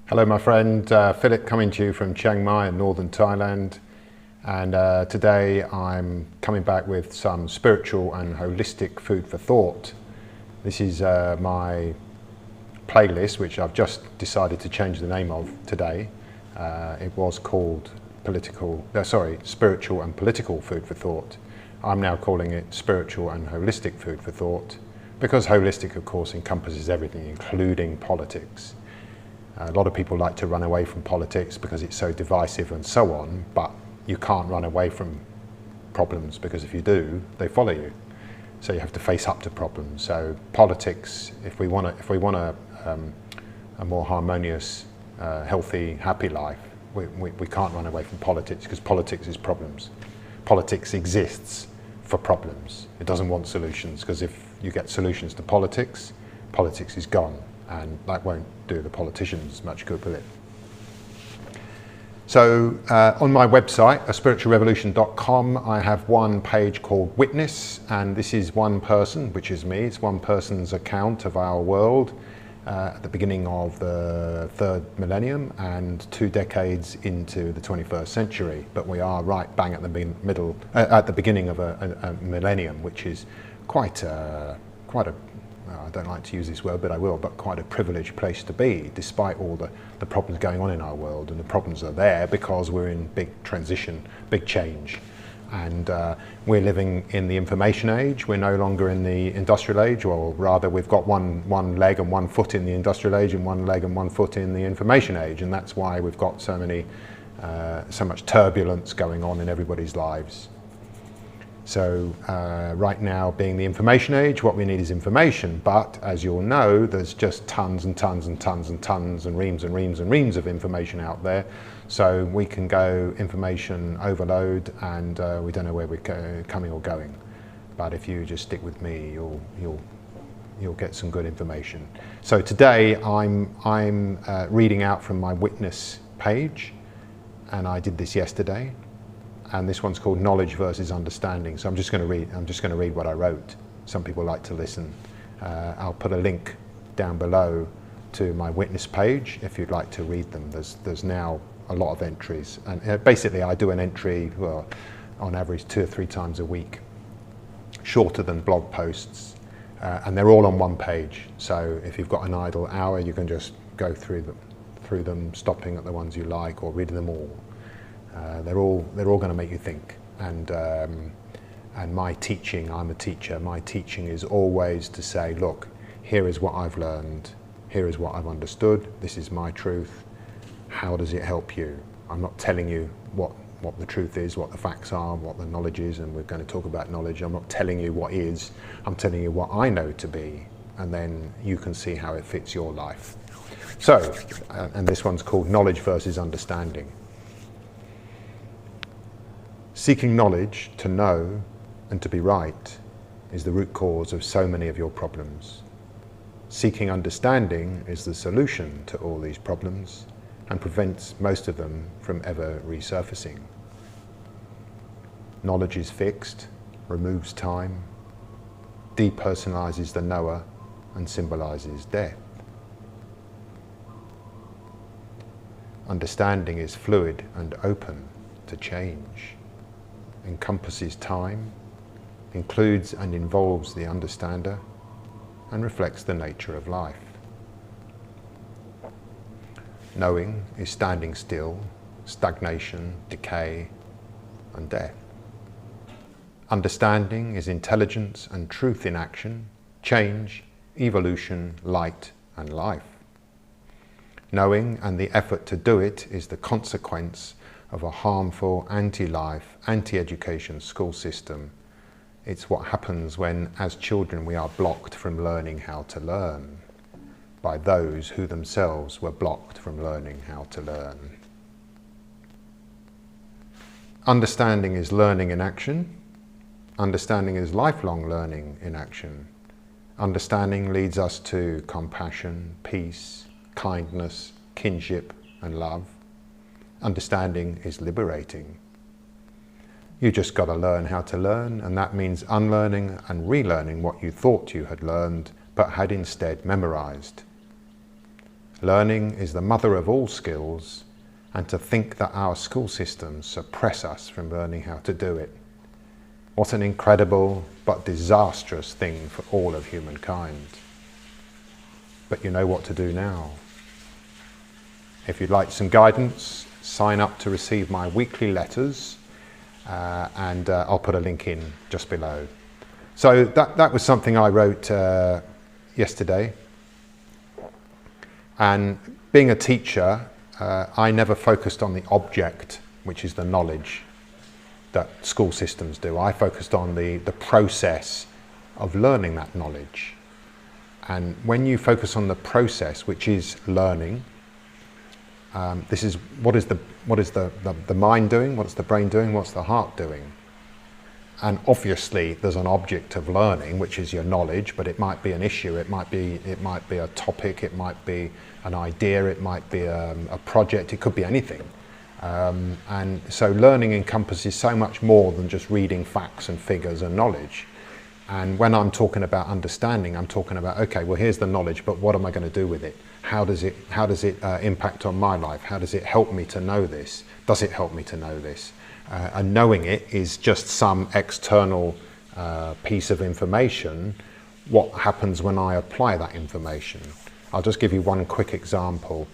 Hello my friend, Philip coming to you from Chiang Mai in northern Thailand, and today I'm coming back with some spiritual and holistic food for thought. This is my playlist, which I've just decided to change the name of today. It was called Spiritual and Political Food for Thought. I'm now calling it Spiritual and Holistic Food for Thought, because holistic of course encompasses everything, including politics. A lot of people like to run away from politics because it's so divisive and so on, but you can't run away from problems, because if you do, they follow you. So you have to face up to problems. So politics, if we want a more harmonious, healthy, happy life, we can't run away from politics, because politics is problems. Politics exists for problems. It doesn't want solutions, because if you get solutions to politics, politics is gone. And that won't do the politicians much good with it. So on my website, spiritualrevolution.com, I have one page called Witness, and this is one person, which is me. It's one person's account of our world at the beginning of the 3rd millennium and 2 decades into the 21st century. But we are right bang at the beginning of a millennium, which is quite a I don't like to use this word, but I will, but quite a privileged place to be, despite all the problems going on in our world. And the problems are there because we're in big transition, big change. And we're living in the information age. We're no longer in the industrial age, or rather we've got one leg and 1 foot in the industrial age and 1 leg and 1 foot in the information age. And that's why we've got so much turbulence going on in everybody's lives. So right now, being the information age, what we need is information. But as you'll know, there's just tons and tons and tons and tons and reams and reams and reams of information out there. So we can go information overload, and we don't know where we're coming or going. But if you just stick with me, you'll get some good information. So today I'm reading out from my Witness page, and I did this yesterday. And this one's called Knowledge versus Understanding. So I'm just going to read what I wrote. Some people like to listen. I'll put a link down below to my Witness page if you'd like to read them. There's now a lot of entries, and basically I do an entry, well, on average 2 or 3 times a week, shorter than blog posts, and they're all on one page. So if you've got an idle hour, you can just go through them, stopping at the ones you like, or read them all. They're all going to make you think, and my teaching, I'm a teacher, my teaching is always to say, look, here is what I've learned, here is what I've understood, this is my truth, how does it help you? I'm not telling you what the truth is, what the facts are, what the knowledge is, and we're going to talk about knowledge. I'm not telling you what is, I'm telling you what I know to be, and then you can see how it fits your life. So, and this one's called Knowledge versus Understanding. Seeking knowledge to know and to be right is the root cause of so many of your problems. Seeking understanding is the solution to all these problems and prevents most of them from ever resurfacing. Knowledge is fixed, removes time, depersonalizes the knower, and symbolizes death. Understanding is fluid and open to change, encompasses time, includes and involves the understander, and reflects the nature of life. Knowing is standing still, stagnation, decay, and death. Understanding is intelligence and truth in action, change, evolution, light, and life. Knowing and the effort to do it is the consequence of a harmful, anti-life, anti-education school system. It's what happens when, as children, we are blocked from learning how to learn by those who themselves were blocked from learning how to learn. Understanding is learning in action. Understanding is lifelong learning in action. Understanding leads us to compassion, peace, kindness, kinship, and love. Understanding is liberating. You just got to learn how to learn, and that means unlearning and relearning what you thought you had learned but had instead memorized. Learning is the mother of all skills, and to think that our school systems suppress us from learning how to do it. What an incredible but disastrous thing for all of humankind. But you know what to do now. If you'd like some guidance, sign up to receive my weekly letters, and I'll put a link in just below. So that was something I wrote yesterday. And being a teacher, I never focused on the object, which is the knowledge that school systems do. I focused on the process of learning that knowledge. And when you focus on the process, which is learning, this is what is the mind doing, what's the brain doing, what's the heart doing. And obviously there's an object of learning, which is your knowledge, but it might be an issue, it might be a topic, it might be an idea, it might be a project, it could be anything. And so learning encompasses so much more than just reading facts and figures and knowledge. And when I'm talking about understanding, I'm talking about, okay, well, here's the knowledge, but what am I going to do with it? How does it impact on my life? How does it help me to know this? Does it help me to know this? And knowing it is just some external piece of information. What happens when I apply that information? I'll just give you one quick example.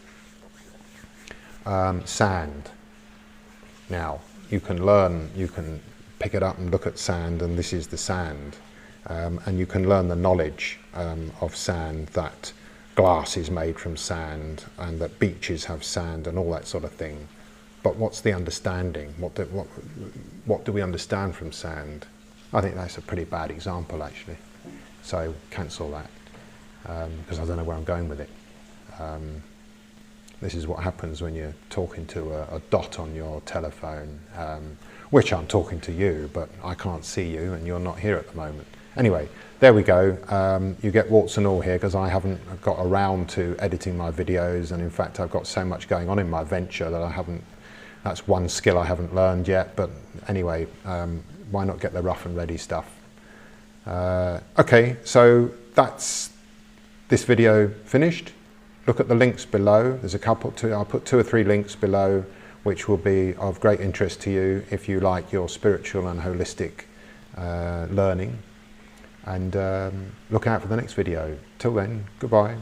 Sand. Now, you can pick it up and look at sand, and this is the sand. And you can learn the knowledge of sand, that glass is made from sand, and that beaches have sand, and all that sort of thing. But what's the understanding? What do we understand from sand? I think that's a pretty bad example, actually. So cancel that, because I don't know where I'm going with it. This is what happens when you're talking to a dot on your telephone, which I'm talking to you, but I can't see you, and you're not here at the moment. Anyway, there we go. You get warts and all here because I haven't got around to editing my videos, and in fact I've got so much going on in my venture that that's one skill I haven't learned yet. But anyway, why not get the rough and ready stuff? Okay, so that's this video finished. Look at the links below. There's I'll put 2 or 3 links below, which will be of great interest to you if you like your spiritual and holistic learning. And look out for the next video. Till then, goodbye.